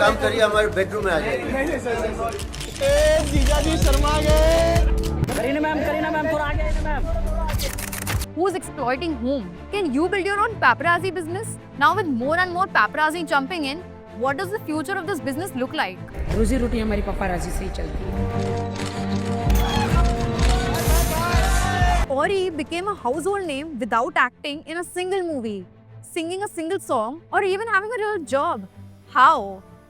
काम करिए, हमारे बेडरूम में आ जाइए। जीजा जी शर्मा गए। करीना मैम थोड़ा आगे आइए ma'am. Who's exploiting whom? Can you build your own paparazzi business? Now with more and more paparazzi jumping in, what does the future of this business look like? रोजी रोटी हमारी पपाराजी से ही चलती है। Ori became a household name without acting in a single movie, singing a single song, or even having a real job. How?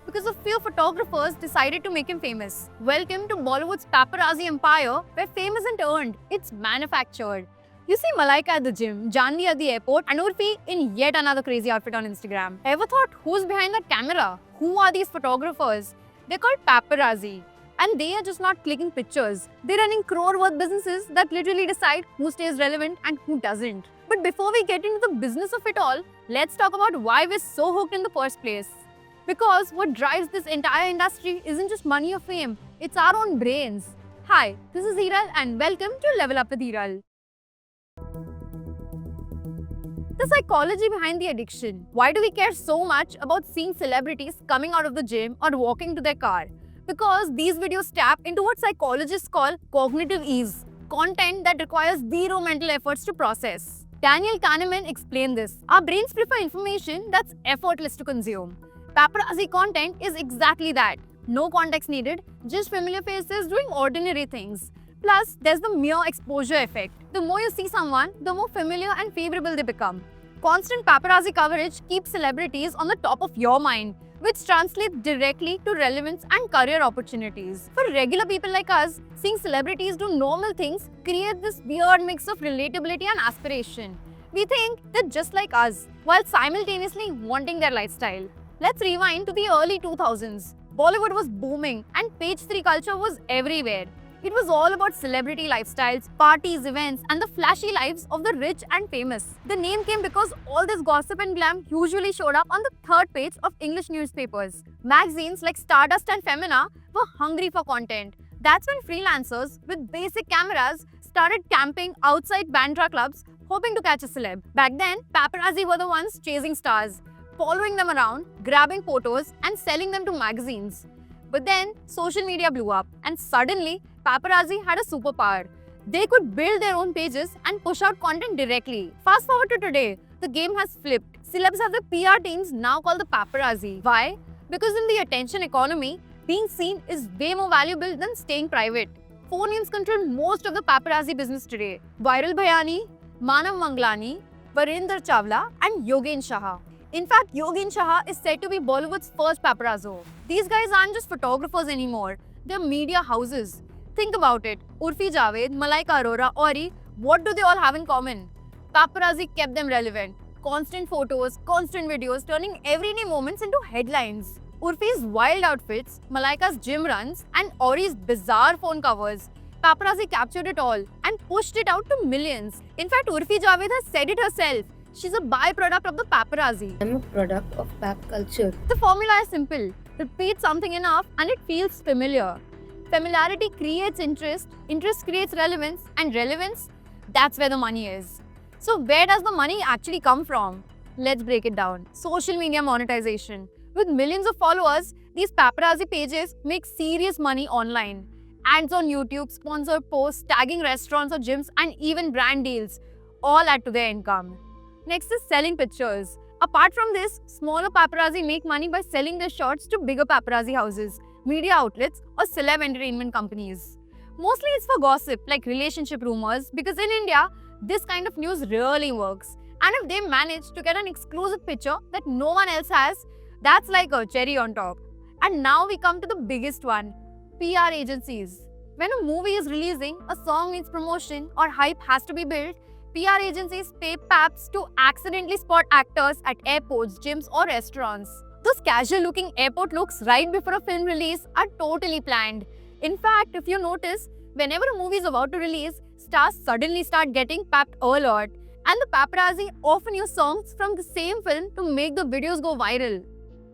Because a few photographers decided to make him famous. Welcome to Bollywood's paparazzi empire, where fame isn't earned, it's manufactured. You see Malaika at the gym, Janvi at the airport, and Urfi in yet another crazy outfit on Instagram. Ever thought who's behind that camera? Who are these photographers? They're called paparazzi. And they are just not clicking pictures. They're running crore-worth businesses that literally decide who stays relevant and who doesn't. But before we get into the business of it all, let's talk about why we're so hooked in the first place. Because what drives this entire industry isn't just money or fame, it's our own brains. Hi, this is Hiral and welcome to Level Up with Hiral. The psychology behind the addiction. Why do we care so much about seeing celebrities coming out of the gym or walking to their car? Because these videos tap into what psychologists call cognitive ease, content that requires zero mental efforts to process. Daniel Kahneman explained this. Our brains prefer information that's effortless to consume. Paparazzi content is exactly that. No context needed, just familiar faces doing ordinary things. Plus, there's the mere exposure effect. The more you see someone, the more familiar and favorable they become. Constant paparazzi coverage keeps celebrities on the top of your mind, which translates directly to relevance and career opportunities. For regular people like us, seeing celebrities do normal things creates this weird mix of relatability and aspiration. We think they're just like us, while simultaneously wanting their lifestyle. Let's rewind to the early 2000s. Bollywood was booming and page 3 culture was everywhere. It was all about celebrity lifestyles, parties, events, and the flashy lives of the rich and famous. The name came because all this gossip and glam usually showed up on the third page of English newspapers. Magazines like Stardust and Femina were hungry for content. That's when freelancers with basic cameras started camping outside Bandra clubs hoping to catch a celeb. Back then, paparazzi were the ones chasing stars, following them around, grabbing photos, and selling them to magazines. But then, social media blew up, and suddenly, paparazzi had a superpower. They could build their own pages and push out content directly. Fast forward to today, the game has flipped. Celebs have the PR teams now called the paparazzi. Why? Because in the attention economy, being seen is way more valuable than staying private. Four names control most of the paparazzi business today. Viral Bhayani, Manav Manglani, Varinder Chawla, and Yogen Shah. In fact, Yogen Shah is said to be Bollywood's first paparazzo. These guys aren't just photographers anymore, they're media houses. Think about it, Urfi Javed, Malaika Arora, Ori, what do they all have in common? Paparazzi kept them relevant. Constant photos, constant videos, turning everyday moments into headlines. Urfi's wild outfits, Malaika's gym runs, and Ori's bizarre phone covers. Paparazzi captured it all and pushed it out to millions. In fact, Urfi Javed has said it herself. She's a byproduct of the paparazzi. I'm a product of pap culture. The formula is simple. Repeat something enough and it feels familiar. Familiarity creates interest, interest creates relevance, and relevance, that's where the money is. So where does the money actually come from? Let's break it down. Social media monetization. With millions of followers, these paparazzi pages make serious money online. Ads on YouTube, sponsored posts, tagging restaurants or gyms, and even brand deals all add to their income. Next is selling pictures. Apart from this, smaller paparazzi make money by selling their shots to bigger paparazzi houses, media outlets, or celeb entertainment companies. Mostly it's for gossip like relationship rumors because in India, this kind of news really works. And if they manage to get an exclusive picture that no one else has, that's like a cherry on top. And now we come to the biggest one, PR agencies. When a movie is releasing, a song needs promotion or hype has to be built, PR agencies pay paps to accidentally spot actors at airports, gyms, or restaurants. Those casual-looking airport looks right before a film release are totally planned. In fact, if you notice, whenever a movie is about to release, stars suddenly start getting papped a lot. And the paparazzi often use songs from the same film to make the videos go viral.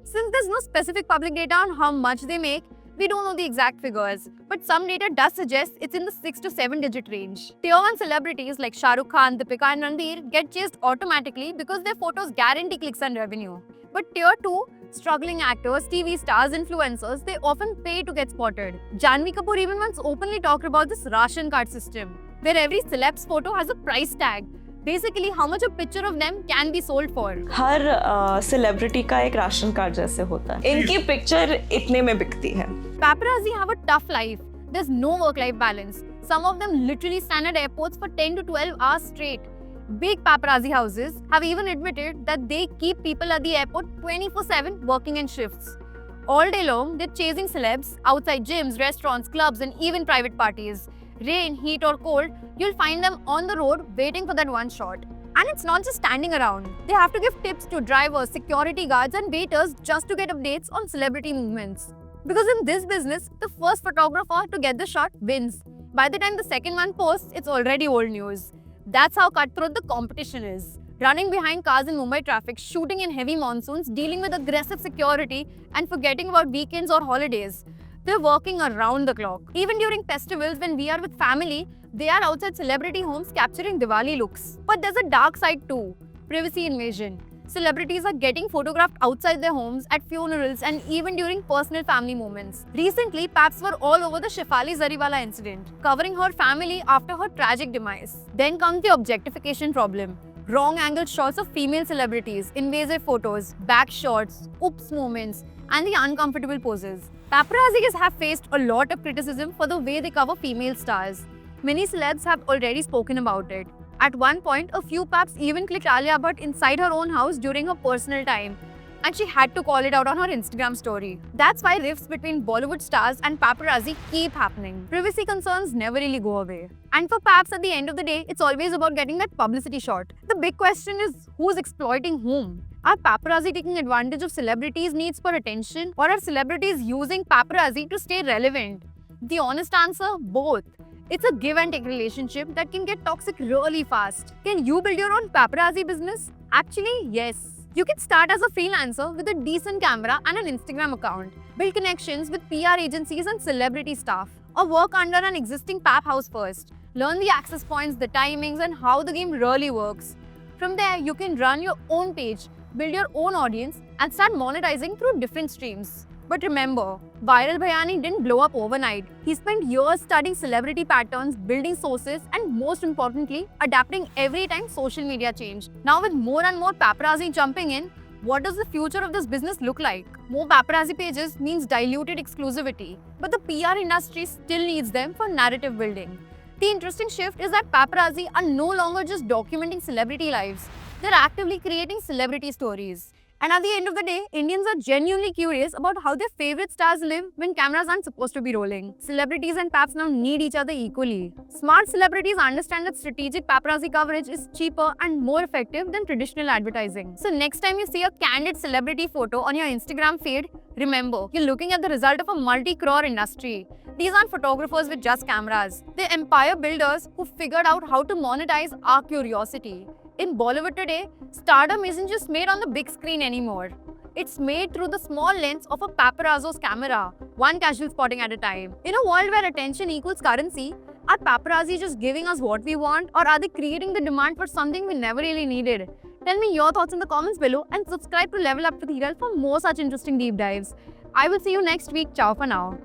Since there's no specific public data on how much they make, We don't know the exact figures, but some data does suggest it's in the 6 to 7 digit range. Tier 1 celebrities like Shah Rukh Khan, Deepika and Ranbir get chased automatically because their photos guarantee clicks and revenue. But Tier 2, struggling actors, TV stars, influencers, they often pay to get spotted. Janhvi Kapoor even once openly talked about this ration card system, where every celeb's photo has a price tag. Basically, how much a picture of them can be sold for. Her celebrity का एक ration card जैसे होता है, इनकी picture इतने में बिकती है. Paparazzi have a tough life. There's no work-life balance. Some of them literally stand at airports for 10 to 12 hours straight. Big paparazzi houses have even admitted that they keep people at the airport 24/7 working in shifts. All day long, they're chasing celebs outside gyms, restaurants, clubs, and even private parties. Rain, heat, or cold, you'll find them on the road waiting for that one shot. And it's not just standing around. They have to give tips to drivers, security guards, and waiters just to get updates on celebrity movements. Because in this business, the first photographer to get the shot wins. By the time the second one posts, it's already old news. That's how cutthroat the competition is. Running behind cars in Mumbai traffic, shooting in heavy monsoons, dealing with aggressive security, and forgetting about weekends or holidays. They're working around the clock. Even during festivals when we are with family, they are outside celebrity homes capturing Diwali looks. But there's a dark side too. Privacy invasion. Celebrities are getting photographed outside their homes, at funerals, and even during personal family moments. Recently, paps were all over the Shefali Zariwala incident, covering her family after her tragic demise. Then comes the objectification problem. Wrong angle shots of female celebrities, invasive photos, back shots, oops moments, and the uncomfortable poses. Paparazzis have faced a lot of criticism for the way they cover female stars. Many celebs have already spoken about it. At one point, a few paps even clicked Alia Bhatt inside her own house during her personal time, and she had to call it out on her Instagram story. That's why rifts between Bollywood stars and paparazzi keep happening. Privacy concerns never really go away. And for paps, at the end of the day, it's always about getting that publicity shot. The big question is, who's exploiting whom? Are paparazzi taking advantage of celebrities' needs for attention, or are celebrities using paparazzi to stay relevant? The honest answer, both. It's a give and take relationship that can get toxic really fast. Can you build your own paparazzi business? Actually, yes. You can start as a freelancer with a decent camera and an Instagram account. Build connections with PR agencies and celebrity staff. Or work under an existing pap house first. Learn the access points, the timings, and how the game really works. From there, you can run your own page, build your own audience, and start monetizing through different streams. But remember, Viral Bhayani didn't blow up overnight. He spent years studying celebrity patterns, building sources, and most importantly, adapting every time social media changed. Now with more and more paparazzi jumping in, what does the future of this business look like? More paparazzi pages means diluted exclusivity, but the PR industry still needs them for narrative building. The interesting shift is that paparazzi are no longer just documenting celebrity lives. They're actively creating celebrity stories. And at the end of the day, Indians are genuinely curious about how their favorite stars live when cameras aren't supposed to be rolling. Celebrities and paps now need each other equally. Smart celebrities understand that strategic paparazzi coverage is cheaper and more effective than traditional advertising. So next time you see a candid celebrity photo on your Instagram feed, remember, you're looking at the result of a multi-crore industry. These aren't photographers with just cameras. They're empire builders who figured out how to monetize our curiosity. In Bollywood today, stardom isn't just made on the big screen anymore. It's made through the small lens of a paparazzo's camera, one casual spotting at a time. In a world where attention equals currency, are paparazzi just giving us what we want, or are they creating the demand for something we never really needed? Tell me your thoughts in the comments below and subscribe to Level Up with Hiral for more such interesting deep dives. I will see you next week. Ciao for now.